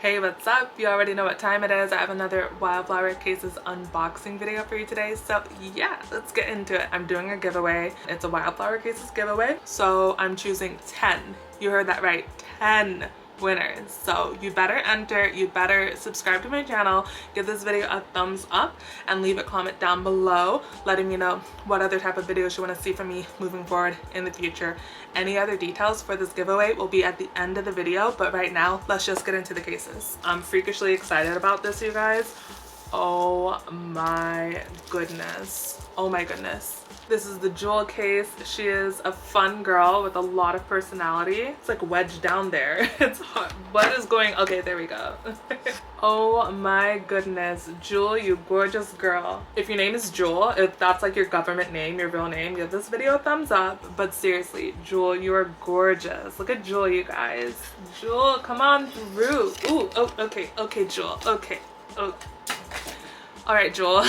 Hey, what's up? You already know what time it is. I have another Wildflower Cases unboxing video for you today. So yeah, let's get into it. I'm doing a giveaway. It's a Wildflower Cases giveaway. So I'm choosing 10. You heard that right, 10 winners. So you better enter, you better subscribe to my channel, give this video a thumbs up, and leave a comment down below letting me know what other type of videos you want to see from me moving forward in the future. Any other details for this giveaway will be at the end of the video, but right now let's just get into the cases. I'm freakishly excited about this, you guys. Oh my goodness. Oh my goodness. This is the Jewel case. She is a fun girl with a lot of personality. It's like wedged down there. It's hot. What is going? Okay, there we go. Oh my goodness. Jewel, you gorgeous girl. If your name is Jewel, if that's like your government name, your real name, give this video a thumbs up. But seriously, Jewel, you are gorgeous. Look at Jewel, you guys. Jewel, come on through. Ooh, oh, okay, okay, Jewel. Okay. Oh. All right, Jewel.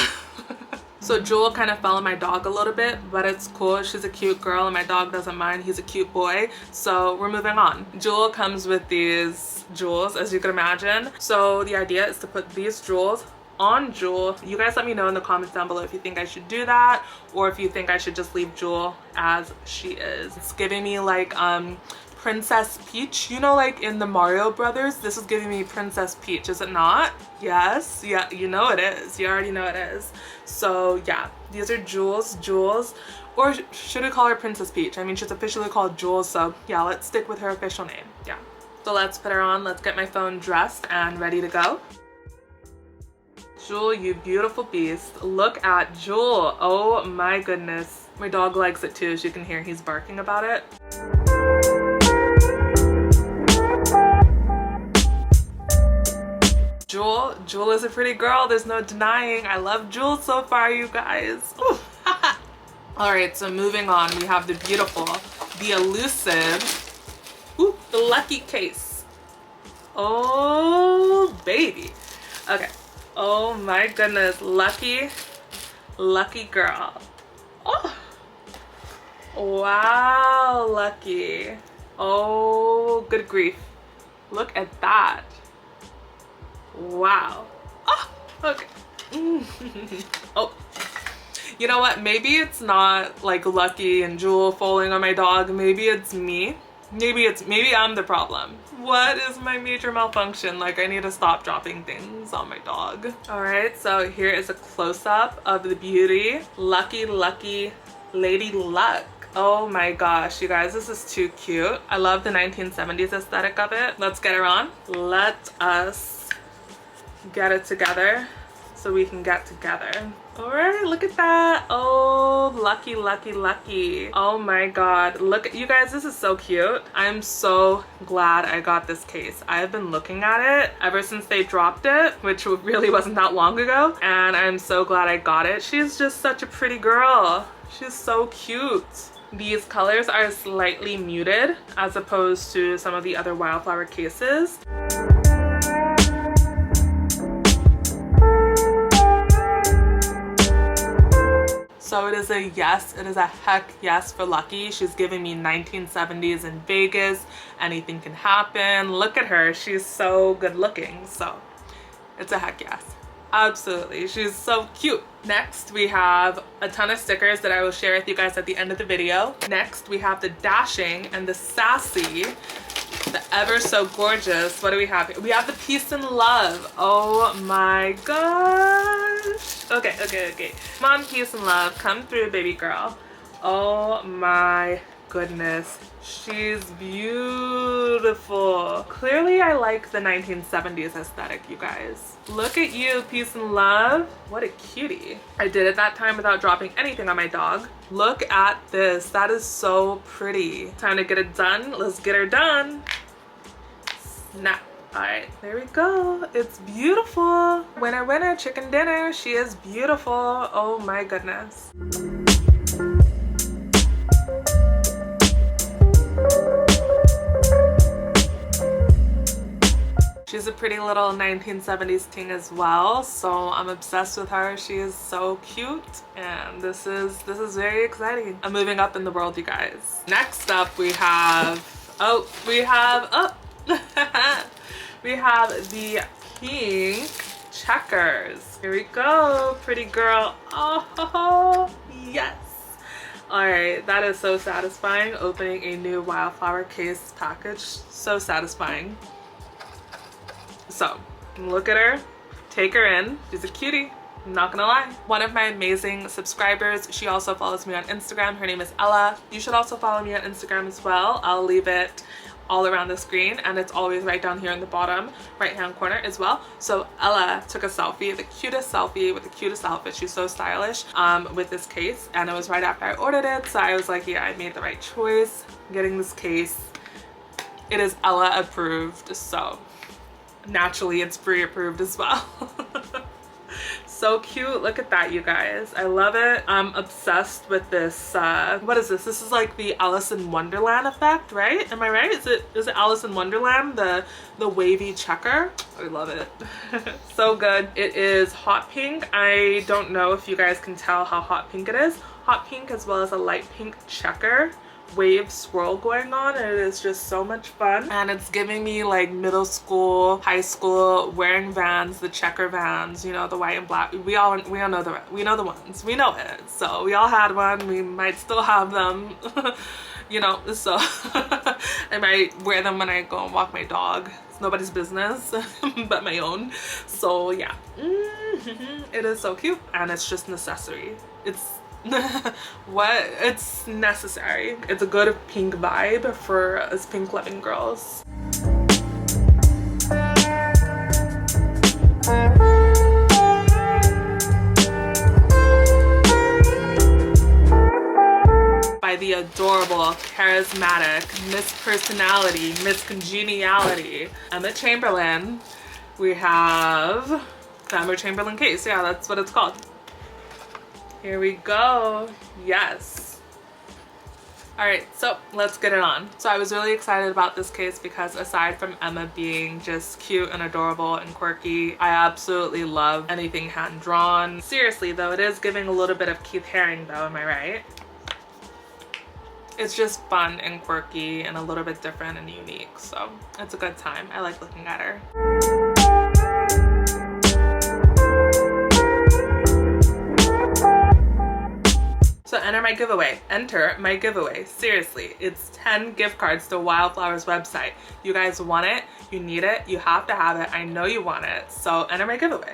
So Jewel kind of fell on my dog a little bit, but it's cool. She's a cute girl and my dog doesn't mind. He's a cute boy. So we're moving on. Jewel comes with these jewels, as you can imagine. So the idea is to put these jewels on Jewel. You guys let me know in the comments down below if you think I should do that or if you think I should just leave Jewel as she is. It's giving me like Princess Peach, you know, like in the Mario Brothers. This is giving me Princess Peach, is it not? Yes, yeah, you know it is. You already know it is. So yeah, these are Jewels, or should we call her Princess Peach? I mean, she's officially called Jewel, so yeah, let's stick with her official name. Yeah, so let's put her on. Let's get my phone dressed and ready to go. Jewel, you beautiful beast. Look at Jewel. Oh my goodness. My dog likes it too. As you can hear, he's barking about it. Jewel is a pretty girl. There's no denying. I love Jewel so far, you guys. All right, so moving on, we have the beautiful, the elusive, the lucky case. Oh, baby. Okay. Oh my goodness. Lucky girl. Oh. Wow, lucky. Oh, good grief. Look at that. Wow. Oh, okay. Oh, you know what? Maybe it's not like Lucky and Jewel falling on my dog. Maybe it's me. Maybe I'm the problem. What is my major malfunction? Like, I need to stop dropping things on my dog. All right, so here is a close-up of the beauty. Lucky Lady Luck. Oh my gosh, you guys, this is too cute. I love the 1970s aesthetic of it. Let's get her on. Let us get it together so we can get together. All right, look at that. Oh, lucky. Oh my god, look at you guys, this is so cute. I'm so glad I got this case. I've been looking at it ever since they dropped it, which really wasn't that long ago, and I'm so glad I got it. She's just such a pretty girl. She's so cute. These colors are slightly muted as opposed to some of the other Wildflower cases. So it is a yes, it is a heck yes for Lucky. She's giving me 1970s in Vegas. Anything can happen. Look at her, she's so good looking. So it's a heck yes. Absolutely, she's so cute. Next, we have a ton of stickers that I will share with you guys at the end of the video. Next, we have the dashing and the sassy, the ever so gorgeous. What do we have here? We have the peace and love. Oh my gosh. Okay. Come on, peace and love. Come through, baby girl. Oh my goodness. She's beautiful. Clearly, I like the 1970s aesthetic, you guys. Look at you, peace and love. What a cutie. I did it that time without dropping anything on my dog. Look at this. That is so pretty. Time to get it done. Let's get her done. Snap. All right, there we go. It's beautiful. Winner, chicken dinner. She is beautiful. Oh my goodness. She's a pretty little 1970s ting as well, so I'm obsessed with her. She is so cute, and this is very exciting. I'm moving up in the world, you guys. Next up, we have We have the pink checkers. Here we go, pretty girl. Oh, yes. All right, that is so satisfying, opening a new Wildflower case package. So satisfying. So, look at her, take her in. She's a cutie, I'm not gonna lie. One of my amazing subscribers, she also follows me on Instagram. Her name is Ella. You should also follow me on Instagram as well. I'll leave it all around the screen, and it's always right down here in the bottom right hand corner as well. So Ella took a selfie, the cutest selfie with the cutest outfit. She's so stylish with this case, and it was right after I ordered it, so I was like, yeah, I made the right choice getting this case. It is Ella approved, so naturally it's pre-approved as well. So cute. Look at that, you guys. I love it. I'm obsessed with this. What is this? This is like the Alice in Wonderland effect, right? Am I right? Is it Alice in Wonderland? The wavy checker. I love it. So good. It is hot pink. I don't know if you guys can tell how hot pink it is. Hot pink as well as a light pink checker wave swirl going on, and it is just so much fun, and it's giving me like middle school, high school, wearing Vans, the checker Vans, you know, the white and black. We all know the ones, we know it, so we all had one, we might still have them. You know, so I might wear them when I go and walk my dog. It's nobody's business but my own. So yeah, it is so cute, and it's just necessary. It's it's necessary. It's a good pink vibe for us pink loving girls. By the adorable, charismatic, Miss Personality, Miss Congeniality, Emma Chamberlain. We have the Emma Chamberlain case. Yeah, that's what it's called. Here we go. Yes. All right, so let's get it on. So I was really excited about this case because aside from Emma being just cute and adorable and quirky, I absolutely love anything hand drawn. Seriously though, it is giving a little bit of Keith Haring though, am I right? It's just fun and quirky and a little bit different and unique. So it's a good time. I like looking at her. So enter my giveaway. Enter my giveaway. Seriously, it's 10 gift cards to Wildflower's website. You guys want it, you need it, you have to have it. I know you want it, so enter my giveaway.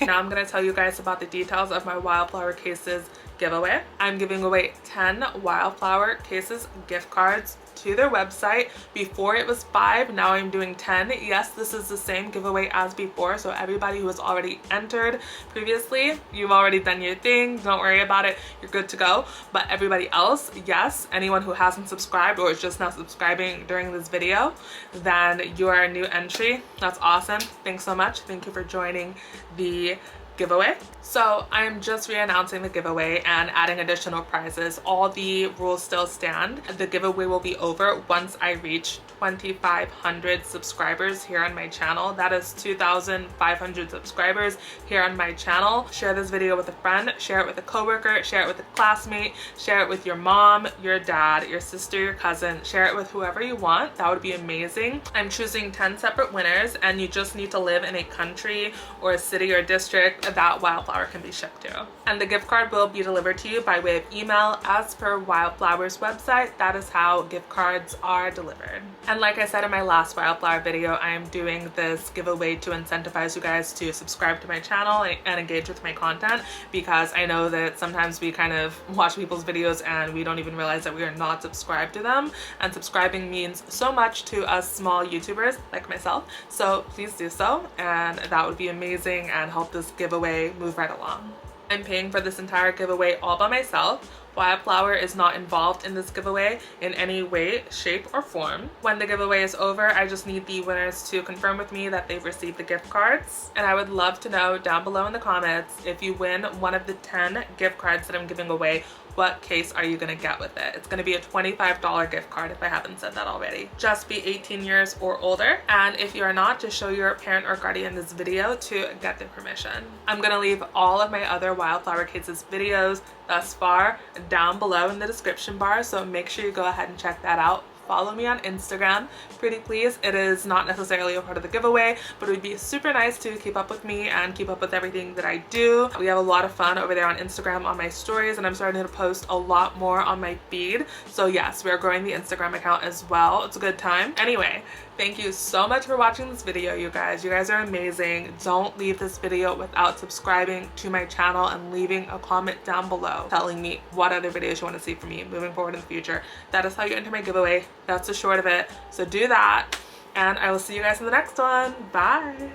Now I'm gonna tell you guys about the details of my Wildflower Cases giveaway. I'm giving away 10 Wildflower Cases gift cards to their website. Before it was 5, now I'm doing 10. Yes, this is the same giveaway as before, so everybody who has already entered previously, you've already done your thing, don't worry about it, you're good to go. But everybody else, yes, anyone who hasn't subscribed or is just now subscribing during this video, then you are a new entry. That's awesome. Thanks so much. Thank you for joining the giveaway. So I'm just re-announcing the giveaway and adding additional prizes. All the rules still stand. The giveaway will be over once I reach 2,500 subscribers here on my channel. That is 2,500 subscribers here on my channel. Share this video with a friend, share it with a coworker, share it with a classmate, share it with your mom, your dad, your sister, your cousin, share it with whoever you want. That would be amazing. I'm choosing 10 separate winners, and you just need to live in a country or a city or district that Wildflower can be shipped to. And the gift card will be delivered to you by way of email as per Wildflower's website. That is how gift cards are delivered. And like I said in my last Wildflower video, I am doing this giveaway to incentivize you guys to subscribe to my channel and engage with my content, because I know that sometimes we kind of watch people's videos and we don't even realize that we are not subscribed to them, and subscribing means so much to us small YouTubers like myself. So please do so, and that would be amazing and help this giveaway move right along. I'm paying for this entire giveaway all by myself. Wildflower is not involved in this giveaway in any way, shape, or form. When the giveaway is over, I just need the winners to confirm with me that they've received the gift cards. And I would love to know down below in the comments, if you win one of the 10 gift cards that I'm giving away, what case are you gonna get with it? It's gonna be a $25 gift card if I haven't said that already. Just be 18 years or older. And if you are not, just show your parent or guardian this video to get their permission. I'm gonna leave all of my other Wildflower Cases videos thus far down below in the description bar, so make sure you go ahead and check that out follow me on Instagram. Pretty please. It is not necessarily a part of the giveaway, but it would be super nice to keep up with me and keep up with everything that I do. We have a lot of fun over there on Instagram on my stories, and I'm starting to post a lot more on my feed. So yes, we are growing the Instagram account as well. It's a good time. Anyway, thank you so much for watching this video, you guys. You guys are amazing. Don't leave this video without subscribing to my channel and leaving a comment down below telling me what other videos you want to see from me moving forward in the future. That is how you enter my giveaway. That's the short of it. So do that, and I will see you guys in the next one. Bye.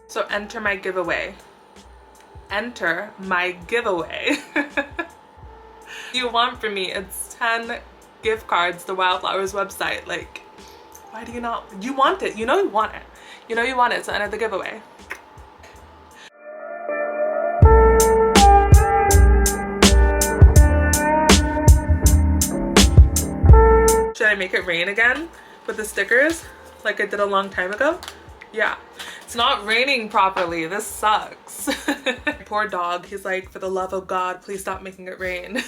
So enter my giveaway. Enter my giveaway. You want from me, it's 10 gift cards, the Wildflowers website. Like, why do you not? You want it. You know you want it. You know you want it, so enter the giveaway. Should I make it rain again with the stickers like I did a long time ago? Yeah. It's not raining properly. This sucks. Poor dog. He's like, for the love of God, please stop making it rain.